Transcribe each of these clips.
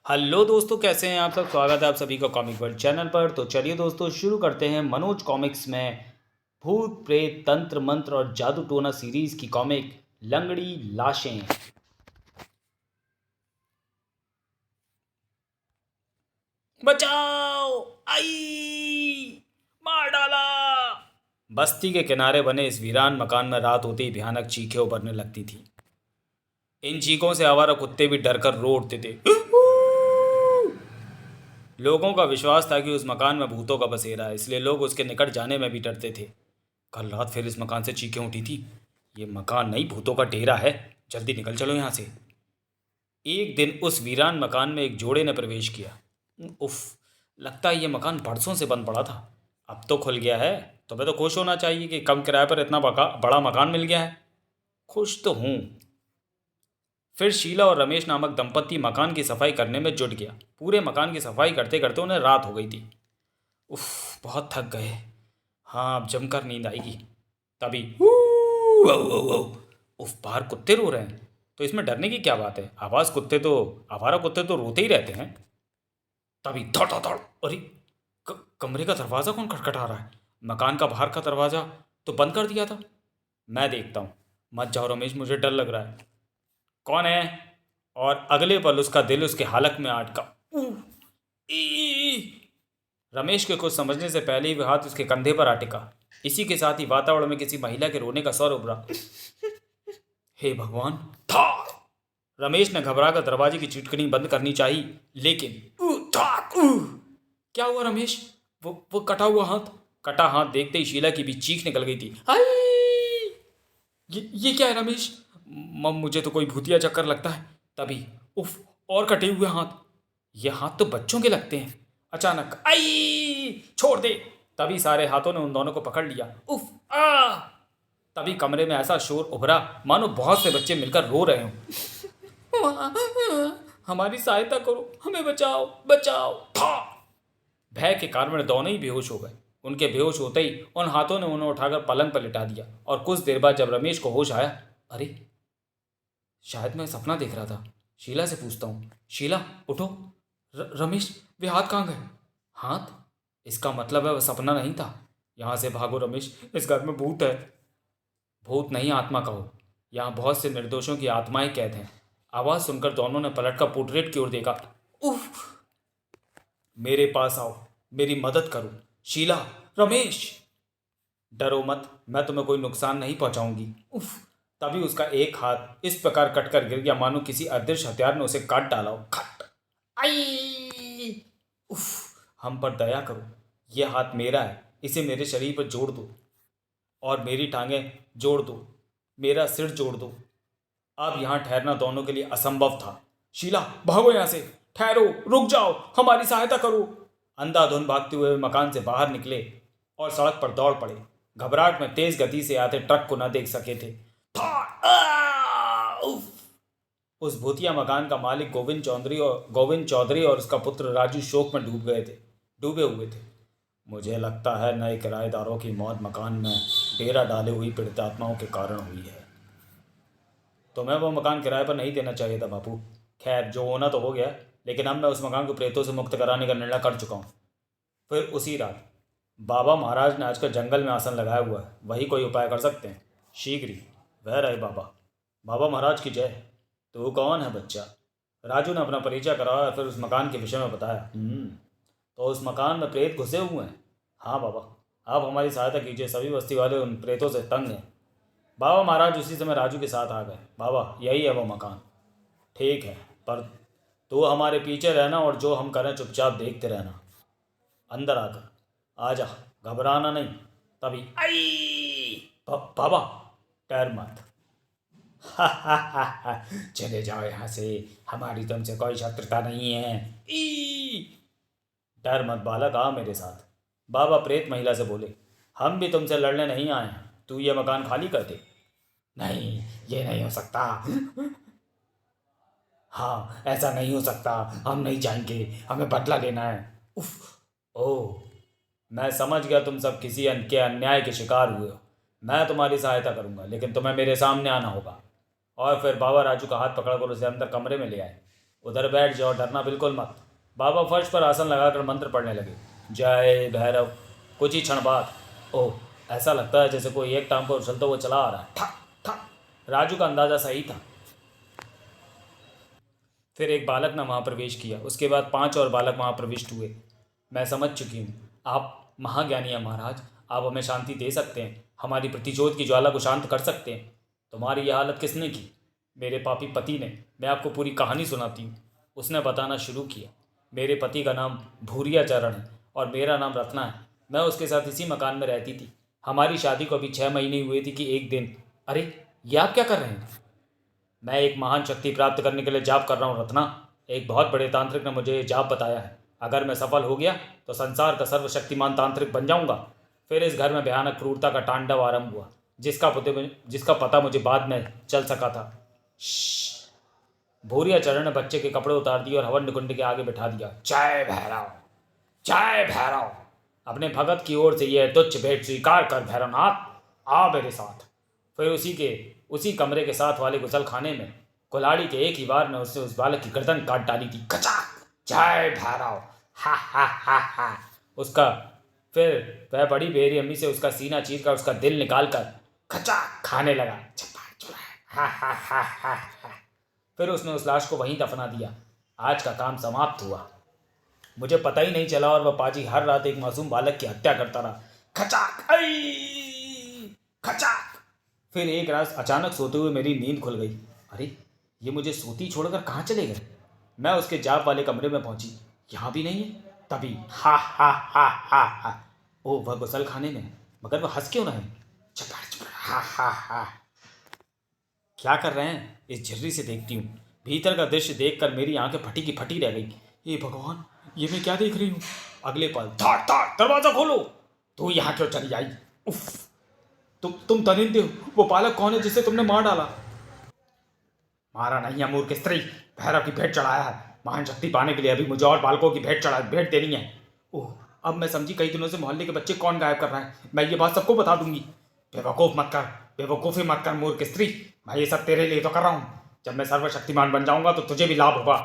Hello दोस्तों, कैसे हैं आप सब। स्वागत है आप सभी का कॉमिक वर्ल्ड चैनल पर। तो चलिए दोस्तों, शुरू करते हैं मनोज कॉमिक्स में भूत प्रेत तंत्र मंत्र और जादू टोना सीरीज की कॉमिक लंगड़ी लाशें। बचाओ, आई, मार डाला। बस्ती के किनारे बने इस वीरान मकान में रात होते ही भयानक चीखें उभरने लगती थी। इन चीखों से आवारा कुत्ते भी डर कर रो उठते थे। लोगों का विश्वास था कि उस मकान में भूतों का बसेरा है, इसलिए लोग उसके निकट जाने में भी डरते थे। कल रात फिर इस मकान से चीखें उठी थी। ये मकान नहीं, भूतों का डेरा है। जल्दी निकल चलो यहाँ से। एक दिन उस वीरान मकान में एक जोड़े ने प्रवेश किया। उफ, लगता है ये मकान बरसों से बंद पड़ा था। अब तो खुल गया है। तुम्हें तो खुश होना चाहिए कि कम किराए पर इतना बड़ा मकान मिल गया है। खुश तो हूँ। फिर शीला और रमेश नामक दंपत्ति मकान की सफाई करने में जुट गया। पूरे मकान की सफाई करते करते उन्हें रात हो गई थी। उफ, बहुत थक गए। हाँ, अब जमकर नींद आएगी। तभी उफ, बाहर कुत्ते रो रहे हैं। तो इसमें डरने की क्या बात है। आवारा कुत्ते तो रोते ही रहते हैं। तभी धड़ धड़ धड़, अरे कमरे का दरवाज़ा कौन खटखटा रहा है। मकान का बाहर का दरवाज़ा तो बंद कर दिया था। मैं देखता हूँ। मत जाओ रमेश, मुझे डर लग रहा है। कौन है। और अगले पल उसका दिल उसके हालक में अटका। ऊ, ई। रमेश के कुछ समझने से पहले ही वह हाथ उसके कंधे पर आ टिका। इसी के साथ ही वातावरण में किसी महिला के रोने का स्वर उभरा। हे भगवान, था। रमेश ने घबराकर दरवाजे की चिटकनी बंद करनी चाहिए, लेकिन क्या हुआ रमेश। वो कटा हाथ देखते ही शीला की भी चीख निकल गई थी। आई! ये क्या है रमेश। मुझे तो कोई भूतिया चक्कर लगता है। तभी उफ, और कटे हुए हाथ। ये हाथ तो बच्चों के लगते हैं। अचानक आई, छोड़ दे। तभी सारे हाथों ने उन दोनों को पकड़ लिया। उफ, आ। तभी कमरे में ऐसा शोर उभरा मानो बहुत से बच्चे मिलकर रो रहे हों। हमारी सहायता करो, हमें बचाओ, बचाओ। था। भय के कारण दोनों ही बेहोश हो गए। उनके बेहोश होते ही उन हाथों ने उन्हें उठाकर पलंग पर लिटा दिया। और कुछ देर बाद जब रमेश को होश आया, अरे शायद मैं सपना देख रहा था। शीला से पूछता हूँ। शीला, उठो। रमेश, वे हाथ कहाँ गए। हाथ, इसका मतलब है वह सपना नहीं था। यहाँ से भागो रमेश, इस घर में भूत है। भूत नहीं, आत्मा कहो। यहाँ बहुत से निर्दोषों की आत्माएं कैद हैं। आवाज़ सुनकर दोनों ने पलटकर पोर्ट्रेट की ओर देखा। उफ, मेरे पास आओ, मेरी मदद करो। शीला, रमेश, डरो मत, मैं तुम्हें कोई नुकसान नहीं पहुंचाऊंगी। उफ। तभी उसका एक हाथ इस प्रकार कटकर गिर गया मानो किसी अदृश्य हथियार ने उसे काट डाला हो। खट। आई। उफ, हम पर दया करो। यह हाथ मेरा है, इसे मेरे शरीर पर जोड़ दो। और मेरी टांगें जोड़ दो, मेरा सिर जोड़ दो। अब यहाँ ठहरना दोनों के लिए असंभव था। शीला, भागो यहाँ से। ठहरो, रुक जाओ, हमारी सहायता करो। अंधाधुंध भागते हुए मकान से बाहर निकले और सड़क पर दौड़ पड़े। घबराहट में तेज गति से आते ट्रक को न देख सके थे। उफ। उस भूतिया मकान का मालिक गोविंद चौधरी और उसका पुत्र राजू शोक में डूबे हुए थे। मुझे लगता है नए किराएदारों की मौत मकान में डेरा डाले हुई पीड़ित आत्माओं के कारण हुई है। तुम्हें वो मकान किराए पर नहीं देना चाहिए था बापू। खैर, जो होना तो हो गया, लेकिन अब मैं उस मकान को प्रेतों से मुक्त कराने का निर्णय कर चुका हूँ। फिर उसी रात बाबा महाराज ने आजकल जंगल में आसन लगाया हुआ है, वही कोई उपाय कर सकते हैं। शीघ्र ही। वह रहे बाबा। बाबा महाराज की जय। तो कौन है बच्चा। राजू ने अपना परिचय कराया, फिर उस मकान के विषय में बताया। तो उस मकान में प्रेत घुसे हुए हैं। हाँ बाबा, आप हमारी सहायता कीजिए, सभी बस्ती वाले उन प्रेतों से तंग हैं। बाबा महाराज उसी समय राजू के साथ आ गए। बाबा, यही है वो मकान। ठीक है, पर तू हमारे पीछे रहना और जो हम करें चुपचाप देखते रहना। अंदर आकर आ जा, घबराना नहीं। तभी आई, बाबा, डर मत। चले जाओ यहाँ से, हमारी तुमसे कोई शत्रुता नहीं है। ई, डर मत बालक, आ मेरे साथ। बाबा प्रेत महिला से बोले। हम भी तुमसे लड़ने नहीं आए हैं, तू ये मकान खाली कर दे। नहीं, ये नहीं हो सकता। हाँ, ऐसा नहीं हो सकता, हम नहीं जाएंगे, हमें बदला लेना है। उफ। ओह, मैं समझ गया, तुम सब किसी के अन्याय के शिकार हुए हो। मैं तुम्हारी सहायता करूंगा, लेकिन तुम्हें मेरे सामने आना होगा। और फिर बाबा राजू का हाथ पकड़कर उसे अंदर कमरे में ले आए। उधर बैठ जाओ, डरना बिल्कुल मत। बाबा फर्श पर आसन लगाकर मंत्र पढ़ने लगे। जय भैरव। कुछ ही क्षण बाद, ओह, ऐसा लगता है जैसे कोई एक टांग पर उछलता हुआ चला आ रहा है। ठक ठक। राजू का अंदाजा सही था। फिर एक बालक ने वहाँ प्रवेश किया। उसके बाद 5 और बालक वहाँ प्रविष्ट हुए। मैं समझ चुकी हूँ। आप महाज्ञानी हैं महाराज। आप हमें शांति दे सकते हैं, हमारी प्रतिशोध की ज्वाला को शांत कर सकते हैं। तुम्हारी यह हालत किसने की? मेरे पापी पति ने। मैं आपको पूरी कहानी सुनाती हूँ। उसने बताना शुरू किया। मेरे पति का नाम भूरिया चरण है और मेरा नाम रत्ना है। मैं उसके साथ इसी मकान में रहती थी। हमारी शादी को अभी 6 महीने हुए थे कि एक दिन, अरे, ये आप क्या कर रहे हैं? मैं एक महान शक्ति प्राप्त करने के लिए जाप कर रहा हूँ रत्ना। एक बहुत बड़े तांत्रिक ने मुझे ये जाप बताया है। अगर मैं सफल हो गया तो संसार का सर्वशक्तिमान तांत्रिक बन जाऊंगा। फिर इस घर में भयानक क्रूरता का तांडव आरंभ हुआ, जिसका पता मुझे बाद में चल सका था। श्श्श। भूरिया चरण ने बच्चे के कपड़े उतार दिए और हवन कुंड के आगे बैठा दिया। जय भैरव, जय भैरव। अपने भगत की ओर से यह तुच्छ भेंट स्वीकार कर भैरवनाथ, आ मेरे साथ। फिर उसी कमरे के साथ वाले गुसल खाने में कुल्हाड़ी के एक ही बार में उसने उस बालक की गर्दन काट डाली थी। खचाक। जय भैरव। हा हा हा हा। उसका फिर वह बड़ी बेरी अम्मी से उसका सीना चीर कर उसका दिल निकाल कर खचाक खाने लगा। चपा चुरा। हा हा हा हा हा। फिर उसने उस लाश को वहीं दफना दिया। आज का काम समाप्त हुआ। मुझे पता ही नहीं चला और वह पाजी हर रात एक मासूम बालक की हत्या करता रहा। खचाक आई, खचाक। फिर एक रात अचानक सोते हुए मेरी नींद खुल गई। अरे, ये मुझे सोती छोड़कर कहाँ चले गए? मैं उसके जाप वाले कमरे में पहुंची। यहाँ भी नहीं है। तभी हा हा हा हा हा। ओ, वह गुसल खाने में है, मगर वह हंस क्यों ना है? चपड़ चपड़ हा हा हा। क्या कर रहे हैं? इस झर्री से देखती हूँ। भीतर का दृश्य देखकर मेरी आंखें फटी की फटी रह गई। हे भगवान, ये मैं क्या देख रही हूँ? अगले पल धाड़ धाड़, दरवाजा खोलो। तू यहाँ क्यों चली आई? उफ। तुम दरिंदे हो। वो बालक कौन है जिसे तुमने मार डाला? मारा नहीं है मूर्ख स्त्री, भैरव की भेंट चढ़ाया है। महान शक्ति पाने के लिए अभी मुझे और बालकों की भेंट देनी है। ओह, अब मैं समझी कई दिनों से मोहल्ले के बच्चे कौन गायब कर रहा है। मैं ये बात सबको बता दूंगी। बेवकूफ़ मत कर, बेवकूफ़ी मत कर मूर्ख स्त्री। मैं ये सब तेरे लिए तो कर रहा हूँ। जब मैं सर्वशक्तिमान बन जाऊंगा तो तुझे भी लाभ होगा।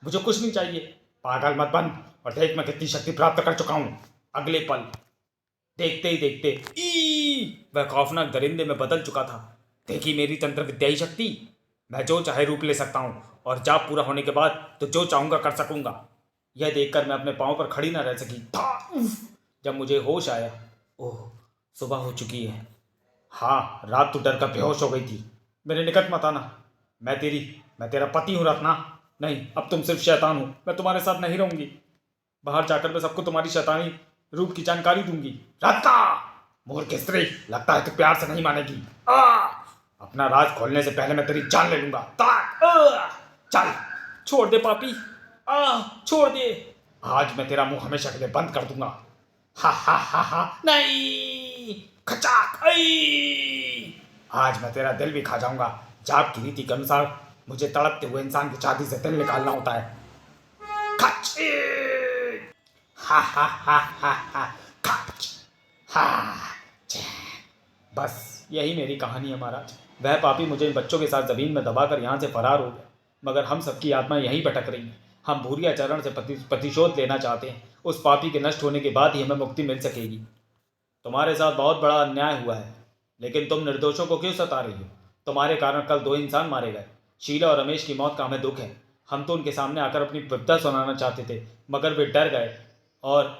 मुझे कुछ नहीं चाहिए। पागल मत बन और देख मैं कितनी शक्ति प्राप्त कर चुका हूँ। अगले पल देखते ही देखते वह खौफनाक दरिंदे में बदल चुका था। देखी मेरी तंत्र विद्याई शक्ति। मैं जो चाहे रूप ले सकता हूँ और जाप पूरा होने के बाद तो जो चाहूंगा कर सकूंगा। यह देखकर मैं अपने पाँव पर खड़ी न रह सकी। जब मुझे होश आया, ओह, सुबह हो चुकी है। हाँ, रात तो डर कर बेहोश हो गई थी। मेरे निकट मत आना। मैं तेरा पति हूँ रत्ना। नहीं, अब तुम सिर्फ शैतान हो। मैं तुम्हारे साथ नहीं रहूंगी। बाहर जाकर मैं सबको तुम्हारी शैतानी रूप की जानकारी दूंगी। रत्ना, मूर्ख स्त्री, लगता है तू प्यार से नहीं मानेगी। आ! अपना राज खोलने से पहले मैं तेरी जान ले लूंगा। चल, छोड़ दे पापी। छोड़ दे। आज मैं तेरा मुंह हमेशा के लिए बंद कर दूंगा। हा हा हा हा। नहीं। खचाक आई। आज मैं तेरा दिल भी खा जाऊंगा। जाप की रीति के अनुसार मुझे तड़पते हुए इंसान की छाती से दिल निकालना होता है। खच। हा हा हा हा हा। खच। हा। बस यही मेरी कहानी है महाराज। वह पापी मुझे इन बच्चों के साथ ज़मीन में दबाकर यहाँ से फरार हो गया, मगर हम सबकी आत्मा यहीं भटक रही है। हम भूरिया चरण से प्रतिशोध लेना चाहते हैं। उस पापी के नष्ट होने के बाद ही हमें मुक्ति मिल सकेगी। तुम्हारे साथ बहुत बड़ा अन्याय हुआ है, लेकिन तुम निर्दोषों को क्यों सता रही हो? तुम्हारे कारण कल 2 इंसान मारे गए। शीला और रमेश की मौत का हमें दुख है। हम तो उनके सामने आकर अपनी विपदा सुनाना चाहते थे, मगर वे डर गए। और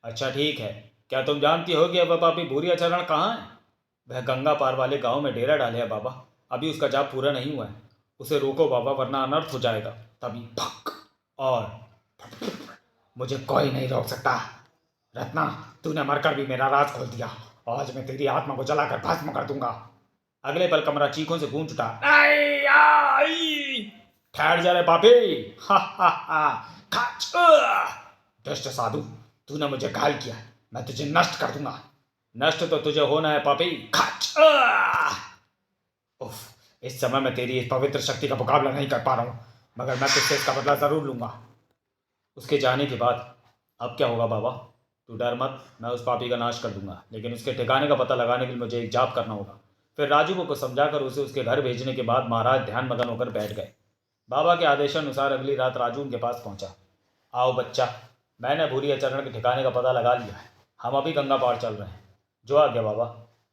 अच्छा ठीक है, क्या तुम जानती हो कि वह पापी भूरिया चरण कहाँ है? वह गंगा पार वाले गांव में डेरा डाले है बाबा। अभी उसका जाप पूरा नहीं हुआ है। उसे रोको बाबा, वरना अनर्थ हो जाएगा। तभी भक और मुझे कोई नहीं रोक सकता। रत्ना, तूने मरकर भी मेरा राज खोल दिया। आज मैं तेरी आत्मा को जलाकर भस्म कर दूंगा। अगले पल कमरा चीखों से गूंज उठा। आई आई। ठहर जा रे पापी। हा हा हा। खच। दुष्ट साधु, तूने मुझे घायल किया। मैं तुझे नष्ट कर दूंगा। नष्ट तो तुझे होना है पापी। खच। उफ, इस समय मैं तेरी इस पवित्र शक्ति का मुकाबला नहीं कर पा रहा हूँ, मगर मैं तुझसे इसका बदला जरूर लूंगा। उसके जाने के बाद अब क्या होगा बाबा? तू डर मत, मैं उस पापी का नाश कर दूंगा, लेकिन उसके ठिकाने का पता लगाने के लिए मुझे एक जाप करना होगा। फिर राजू को समझाकर उसे उसके घर भेजने के बाद महाराज ध्यान मगन होकर बैठ गए। बाबा के आदेशानुसार अगली रात राजू उनके पास पहुंचा। आओ बच्चा, मैंने भूरिया चरण के ठिकाने का पता लगा लिया है। हम अभी गंगा पार चल रहे हैं। जो आ गया बाबा।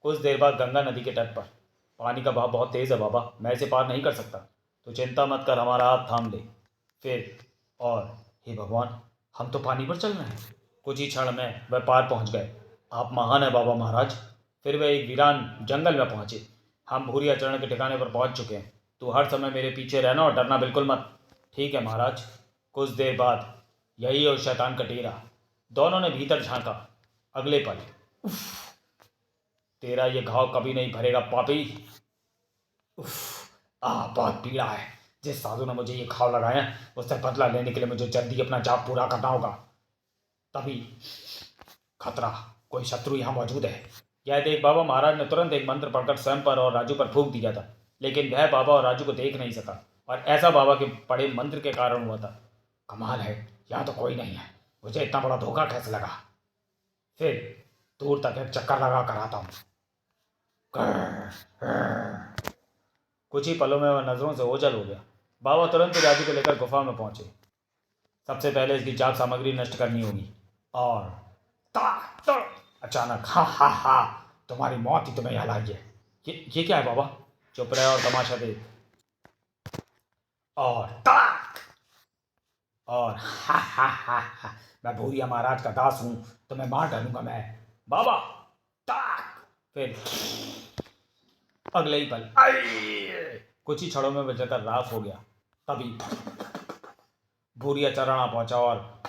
कुछ देर बाद गंगा नदी के तट पर। पानी का बहाव बहुत तेज़ है बाबा, मैं इसे पार नहीं कर सकता। तो चिंता मत कर, हमारा हाथ थाम ले। फिर और हे भगवान, हम तो पानी पर चल रहे हैं। कुछ ही क्षण में वह पार पहुंच गए। आप महान है बाबा महाराज। फिर वे एक वीरान जंगल में पहुंचे। हम भूरिया चरण के ठिकाने पर पहुंच चुके हैं। तो हर समय मेरे पीछे रहना और डरना बिल्कुल मत। ठीक है महाराज। कुछ देर बाद यही और शैतान कटेरा दोनों ने भीतर झांका। अगले पल, तेरा ये घाव कभी नहीं भरेगा पापी। बहुत पीड़ा है। जिस साधु ने मुझे ये घाव लगाए हैं उससे बदला लेने के लिए मुझे जल्दी अपना जाप पूरा करना होगा। तभी खतरा, कोई शत्रु यहाँ मौजूद है। यह देख बाबा महाराज ने तुरंत एक मंत्र पढ़कर स्वयं पर और राजू पर फूंक दिया था। लेकिन वह बाबा और राजू को देख नहीं सका, और ऐसा बाबा के पढ़े मंत्र के कारण हुआ था। कमाल है, यहाँ तो कोई नहीं है। मुझे इतना बड़ा धोखा कैसे लगा। फिर दूर तक एक चक्कर लगा कर आता हूँ। कुछ ही पलों में वह नजरों से ओझल हो गया। बाबा तुरंत ही राजू को लेकर गुफा में पहुंचे। सबसे पहले इसकी जाप सामग्री नष्ट करनी होगी। और अचानक हा हा हा, तुम्हारी मौत ही तुम्हें यहाँ लाई है। ये क्या है बाबा? चुप रहे और तमाशा देख। और ताक, और हा हा हा हा, मैं भूरिया महाराज का दास हूँ, तुम्हें मार डालूंगा मैं बाबा। ताक। फिर अगले ही पल कुछ ही क्षणों में बजकर राख हो गया। तभी भूरिया चरण आ पहुंचा और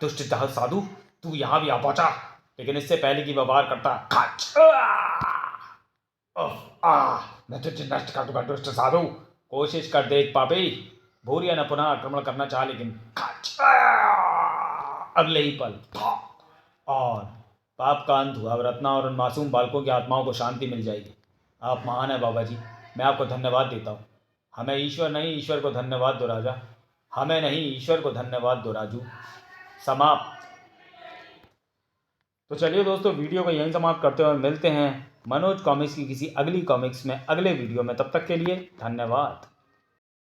दुष्ट साधु, तू यहां भी आ पहुंचा। लेकिन इससे पहले कि वह वार करता, मैं तुझे नष्ट कर दूंगा दुष्ट साधु। कोशिश कर देख पापी। भूरिया ने पुनः आक्रमण करना चाहा, लेकिन अगले ही पल और पाप का अंत हुआ। रत्ना और उन मासूम बालकों की आत्माओं को शांति मिल जाएगी। आप महान है बाबा जी, मैं आपको धन्यवाद देता हूँ। हमें ईश्वर नहीं, ईश्वर को धन्यवाद दो राजा। हमें नहीं, ईश्वर को धन्यवाद दो राजू। समाप्त। तो चलिए दोस्तों, वीडियो को यहीं समाप्त करते हुए मिलते हैं मनोज कॉमिक्स की किसी अगली कॉमिक्स में, अगले वीडियो में। तब तक के लिए धन्यवाद।